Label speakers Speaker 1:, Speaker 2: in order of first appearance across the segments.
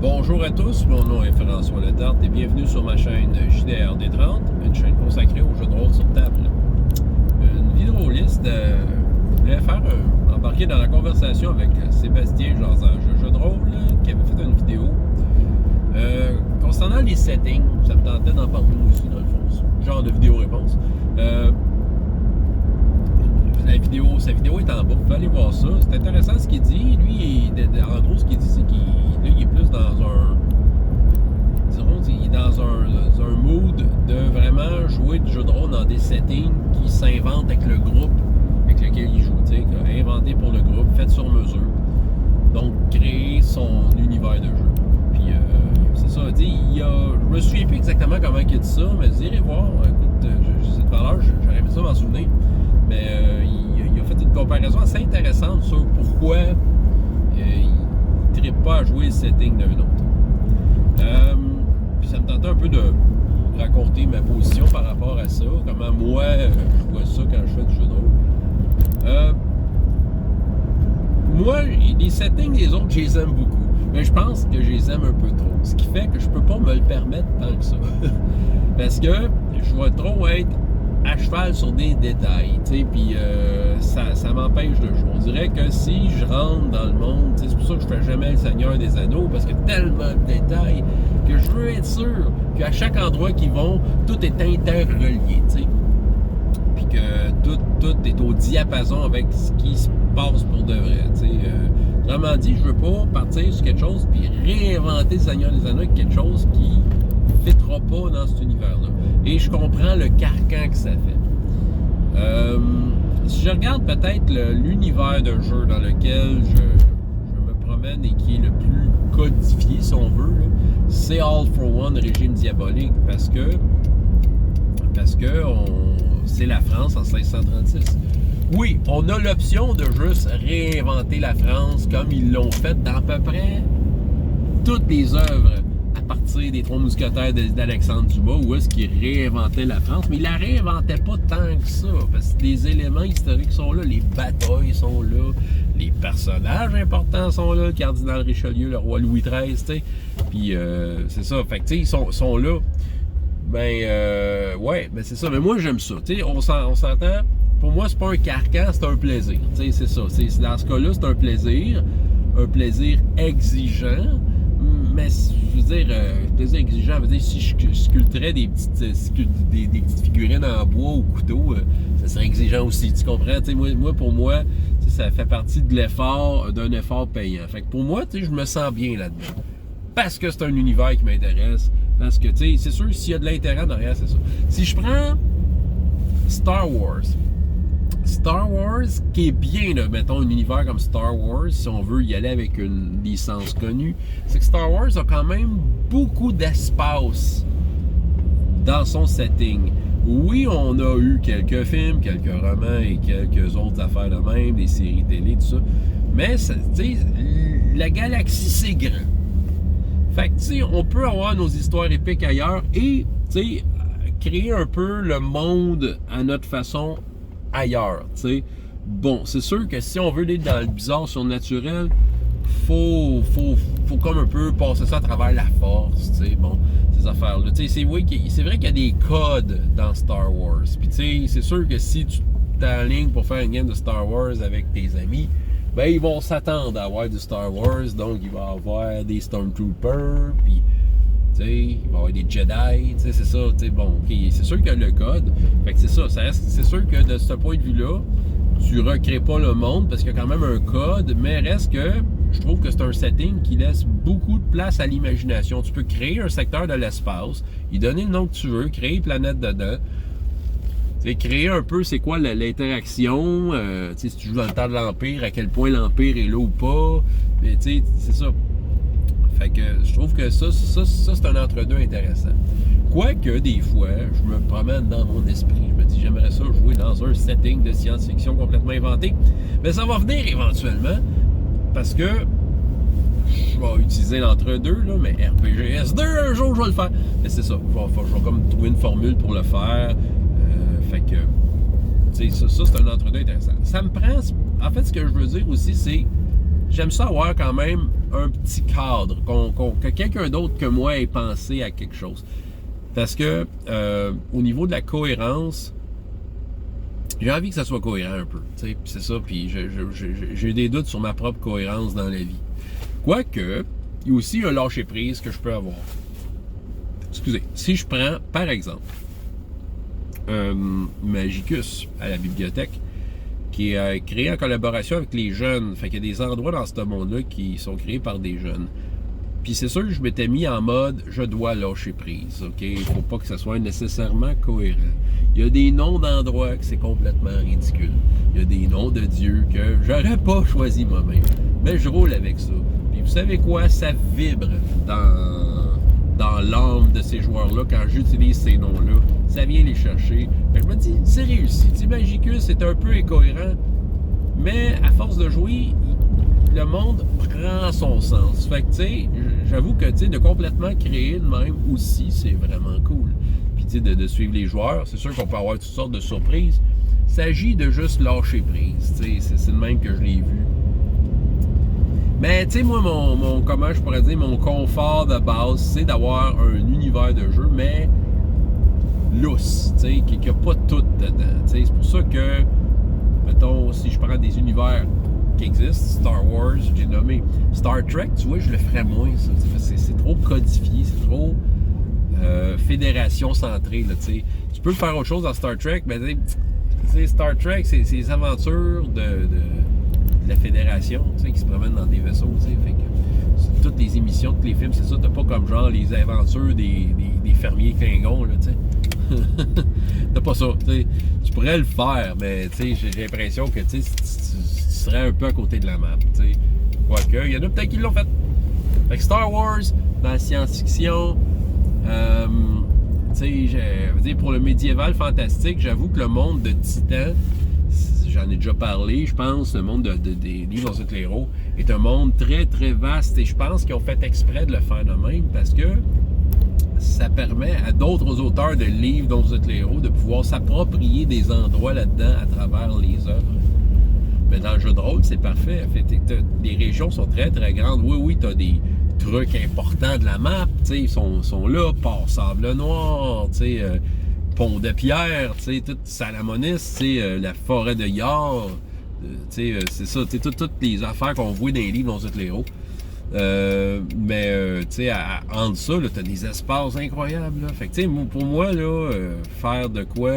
Speaker 1: Bonjour à tous, mon nom est François Letarte et bienvenue sur ma chaîne JDRD30, une chaîne consacrée aux jeux de rôle sur table. Une vidéoliste, je voulais embarquer dans la conversation avec Sébastien Jasage, jeu de rôle, qui avait fait une vidéo concernant les settings. Ça me tentait d'en parler aussi dans le fond, genre de vidéo-réponse. Sa vidéo est en bas, vous pouvez aller voir ça. C'est intéressant ce qu'il dit. Lui, en gros, ce qu'il dit, c'est qu'il est plus dans un mood de vraiment jouer du jeu de rôle dans des settings qui s'inventent avec le groupe avec lequel il joue. Inventé pour le groupe, fait sur mesure. Donc, créer son univers de jeu. Puis, c'est ça. Je me souviens plus exactement comment il a dit ça, mais vous irez voir. Écoute, cette valeur, j'aurais aimé ça m'en souvenir. Mais il a fait une comparaison assez intéressante sur pourquoi il ne trippe pas à jouer le setting d'un autre. Puis ça me tentait un peu de raconter ma position par rapport à ça, comment moi je vois ça quand je fais du jeu de rôle. Moi, les settings des autres, je les aime beaucoup. Mais je pense que je les aime un peu trop. Ce qui fait que je peux pas me le permettre tant que ça. Parce que je vais trop être à cheval sur des détails, puis ça m'empêche de jouer. On dirait que si je rentre dans le monde, c'est pour ça que je fais jamais le Seigneur des Anneaux, parce qu'il y a tellement de détails que je veux être sûr qu'à chaque endroit qu'ils vont, tout est interrelié, puis que tout est au diapason avec ce qui se passe pour de vrai, Vraiment dit, je veux pas partir sur quelque chose puis réinventer le Seigneur des Anneaux avec quelque chose qui ne fitera pas dans cet univers-là. Et je comprends le carcan que ça fait. Si je regarde peut-être l'univers de jeu dans lequel je me promène et qui est le plus codifié, si on veut, c'est All for One, Régime Diabolique, parce que c'est la France en 1636. Oui, on a l'option de juste réinventer la France comme ils l'ont fait dans à peu près toutes les œuvres à partir des Trois Mousquetaires d'Alexandre Dumas, où est-ce qu'il réinventait la France, mais il la réinventait pas tant que ça, parce que les éléments historiques sont là, les batailles sont là, les personnages importants sont là, le cardinal Richelieu, le roi Louis XIII, puis c'est ça, fait que ils sont là, ouais, c'est ça, mais moi j'aime ça, on s'entend, pour moi c'est pas un carcan, c'est un plaisir, c'est ça, dans ce cas-là c'est un plaisir exigeant. Mais je veux dire, plaisir exigeant, veut dire si je sculpterais des petites figurines en bois au couteau, ça serait exigeant aussi, tu comprends? Pour moi, ça fait partie de d'un effort payant. Fait que pour moi, je me sens bien là-dedans. Parce que c'est un univers qui m'intéresse. Parce que, c'est sûr, s'il y a de l'intérêt derrière, c'est ça. Si je prends Star Wars, qui est bien, là, mettons, un univers comme Star Wars, si on veut y aller avec une licence connue, c'est que Star Wars a quand même beaucoup d'espace dans son setting. Oui, on a eu quelques films, quelques romans et quelques autres affaires de même, des séries télé, tout ça, mais, la galaxie, c'est grand. Fait que, on peut avoir nos histoires épiques ailleurs et, créer un peu le monde à notre façon ailleurs, Bon, c'est sûr que si on veut être dans le bizarre surnaturel, faut comme un peu passer ça à travers la force, bon, ces affaires-là. C'est vrai qu'il y a des codes dans Star Wars. Puis c'est sûr que si tu t'alignes pour faire une game de Star Wars avec tes amis, ils vont s'attendre à avoir du Star Wars, donc il va y avoir des Stormtroopers, puis il va y avoir des Jedi, c'est ça, bon, ok, c'est sûr qu'il y a le code, fait que c'est ça, c'est sûr que de ce point de vue-là, tu recrées pas le monde, parce qu'il y a quand même un code, mais reste que, je trouve que c'est un setting qui laisse beaucoup de place à l'imagination. Tu peux créer un secteur de l'espace, y donner le nom que tu veux, créer une planète dedans, créer un peu c'est quoi l'interaction, si tu joues dans le temps de l'Empire, à quel point l'Empire est là ou pas, mais c'est ça. Fait que je trouve que ça c'est un entre-deux intéressant. Quoique, des fois, je me promène dans mon esprit. Je me dis, j'aimerais ça jouer dans un setting de science-fiction complètement inventé. Mais ça va venir éventuellement, parce que je vais utiliser l'entre-deux, là, mais RPGS2, un jour, je vais le faire. Mais c'est ça, je vais comme trouver une formule pour le faire. Fait que, ça c'est un entre-deux intéressant. Ça me prend, en fait, ce que je veux dire aussi, c'est, j'aime ça avoir quand même un petit cadre, que quelqu'un d'autre que moi ait pensé à quelque chose. Parce que au niveau de la cohérence, j'ai envie que ça soit cohérent un peu. Puis c'est ça, puis j'ai des doutes sur ma propre cohérence dans la vie. Quoique, il y a aussi un lâcher-prise que je peux avoir. Excusez, si je prends, par exemple, Magicus à la bibliothèque, qui est créé en collaboration avec les jeunes. Fait qu'il y a des endroits dans ce monde-là qui sont créés par des jeunes. Puis c'est sûr que je m'étais mis en mode « je dois lâcher prise », OK? Il faut pas que ça soit nécessairement cohérent. Il y a des noms d'endroits que c'est complètement ridicule. Il y a des noms de dieux que j'aurais pas choisi moi-même. Mais je roule avec ça. Puis vous savez quoi? Ça vibre dans l'âme de ces joueurs-là quand j'utilise ces noms-là. Ça vient les chercher. Fait que je me dis, c'est réussi. Tu sais, Magicus, c'est un peu incohérent, mais à force de jouer, le monde prend son sens. Fait que, tu sais, j'avoue que, tu sais, de complètement créer de même aussi, c'est vraiment cool. Puis, tu sais, de suivre les joueurs, c'est sûr qu'on peut avoir toutes sortes de surprises. Il s'agit de juste lâcher prise. Tu sais, c'est le même que je l'ai vu. Mais tu sais, moi, comment je pourrais dire, mon confort de base, c'est d'avoir un univers de jeu, mais lousse, tu sais, qui n'a pas tout dedans. Tu sais, c'est pour ça que, mettons, si je prends des univers qui existent, Star Wars, j'ai nommé Star Trek, tu vois, je le ferais moins, ça. C'est trop codifié, c'est trop fédération centrée, là, tu sais. Tu peux faire autre chose dans Star Trek, mais tu sais, Star Trek, c'est les aventures de la fédération, tu sais, qui se promènent dans des vaisseaux, tu sais, fait que toutes les émissions, tous les films, c'est ça, t'as pas comme genre les aventures des fermiers Klingons, là, tu sais. T'as pas ça, tu sais. Tu pourrais le faire, mais, tu sais, j'ai l'impression que, tu sais, tu serais un peu à côté de la map, tu sais. Quoique, il y en a peut-être qui l'ont fait. Fait que Star Wars, dans la science-fiction, tu sais, je veux dire, pour le médiéval fantastique, j'avoue que le monde de Titan, j'en ai déjà parlé, je pense, le monde des livres dans le héros est un monde très, très vaste et je pense qu'ils ont fait exprès de le faire de même parce que ça permet à d'autres auteurs de livres dont vous êtes les héros de pouvoir s'approprier des endroits là-dedans à travers les œuvres. Mais dans le jeu de rôle, c'est parfait. En fait, les régions sont très, très grandes. Oui, tu as des trucs importants de la map, tu sais, ils sont là, Port Sable Noir, tu sais, Pont de Pierre, tu sais, tout Salamonis, tu sais, la forêt de Yar, tu sais, c'est ça, tu sais, toutes les affaires qu'on voit dans les livres dans tous les héros. Mais tu sais, entre ça, tu as des espaces incroyables. Là. Fait que tu sais, pour moi, là, faire de quoi,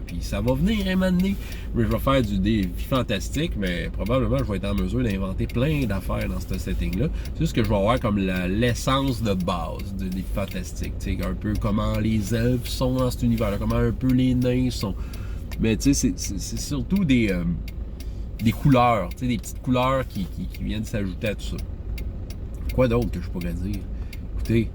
Speaker 1: puis ça va venir un moment donné. Je vais faire du défi fantastique, mais probablement je vais être en mesure d'inventer plein d'affaires dans ce setting-là. C'est juste que je vais avoir comme l'essence de base du défi fantastique. Tu sais, un peu comment les elfes sont dans cet univers-là, comment un peu les nains sont. Mais tu sais, c'est surtout des couleurs, tu sais, des petites couleurs qui viennent s'ajouter à tout ça. Quoi d'autre que je pourrais dire? Écoutez,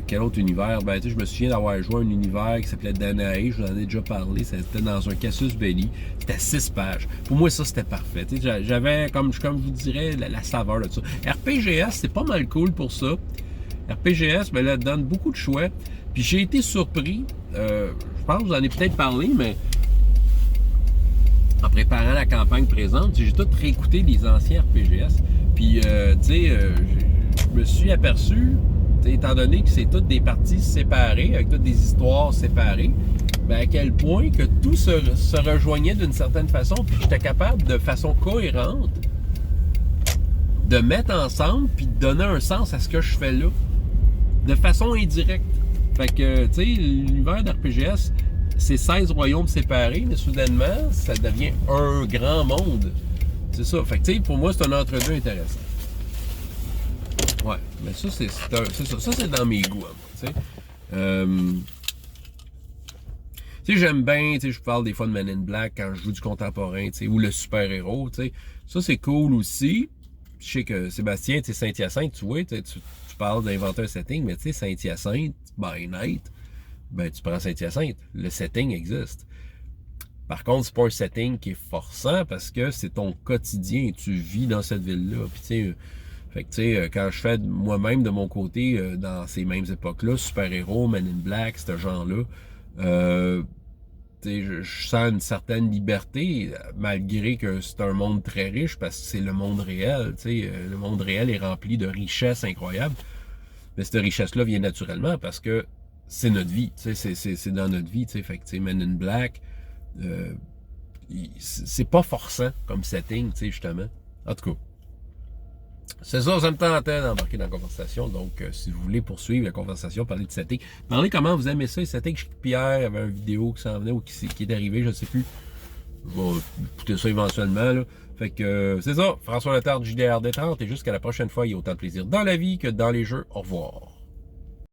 Speaker 1: quel autre univers? Ben, tu sais, je me souviens d'avoir joué à un univers qui s'appelait Danae, je vous en ai déjà parlé, c'était dans un Casus Belli, c'était 6 pages. Pour moi, ça, c'était parfait. Tu sais, j'avais, comme je vous dirais, la saveur de ça. RPGS, c'est pas mal cool pour ça. RPGS, ben là, donne beaucoup de choix. Puis j'ai été surpris, je pense que vous en avez peut-être parlé, mais en préparant la campagne présente, j'ai tout réécouté les anciens RPGS. Puis, tu sais, je me suis aperçu, étant donné que c'est toutes des parties séparées, avec toutes des histoires séparées, ben à quel point que tout se rejoignait d'une certaine façon, puis j'étais capable, de façon cohérente, de mettre ensemble, puis de donner un sens à ce que je fais là, de façon indirecte. Fait que, tu sais, l'univers d'RPGS, c'est 16 royaumes séparés, mais soudainement, ça devient un grand monde. C'est ça. Fait que, tu sais, pour moi, c'est un entre-deux intéressant. Ouais, mais ça, c'est ça. Ça, c'est dans mes goûts, tu sais. Tu sais, j'aime bien, tu sais, je parle des fois de Men in Black quand je joue du contemporain, tu sais, ou le super-héros, tu sais. Ça, c'est cool aussi. Je sais que Sébastien, tu sais, Saint-Hyacinthe, tu vois, tu parles d'inventer un setting, mais tu sais, Saint-Hyacinthe, by night, ben, tu prends Saint-Hyacinthe. Le setting existe. Par contre, c'est pas un setting qui est forçant parce que c'est ton quotidien. Tu vis dans cette ville-là. Puis, tu sais, fait que, tu sais, quand je fais moi-même de mon côté, dans ces mêmes époques-là, super-héros, Men in Black, ce genre-là, je sens une certaine liberté, malgré que c'est un monde très riche, parce que c'est le monde réel. Le monde réel est rempli de richesses incroyables. Mais cette richesse-là vient naturellement parce que c'est notre vie. C'est dans notre vie. Fait que Men in Black, c'est pas forçant comme setting, justement. En tout cas. C'est ça me tentait d'embarquer dans la conversation. Donc, si vous voulez poursuivre la conversation, parler de setting, demandez comment vous aimez ça, les settings. Pierre, il y avait une vidéo qui s'en venait ou qui est arrivée, je ne sais plus. Je vais écouter ça éventuellement. Là. Fait que c'est ça. François Letarte, JDR Détente. Et jusqu'à la prochaine fois, il y a autant de plaisir dans la vie que dans les jeux. Au revoir.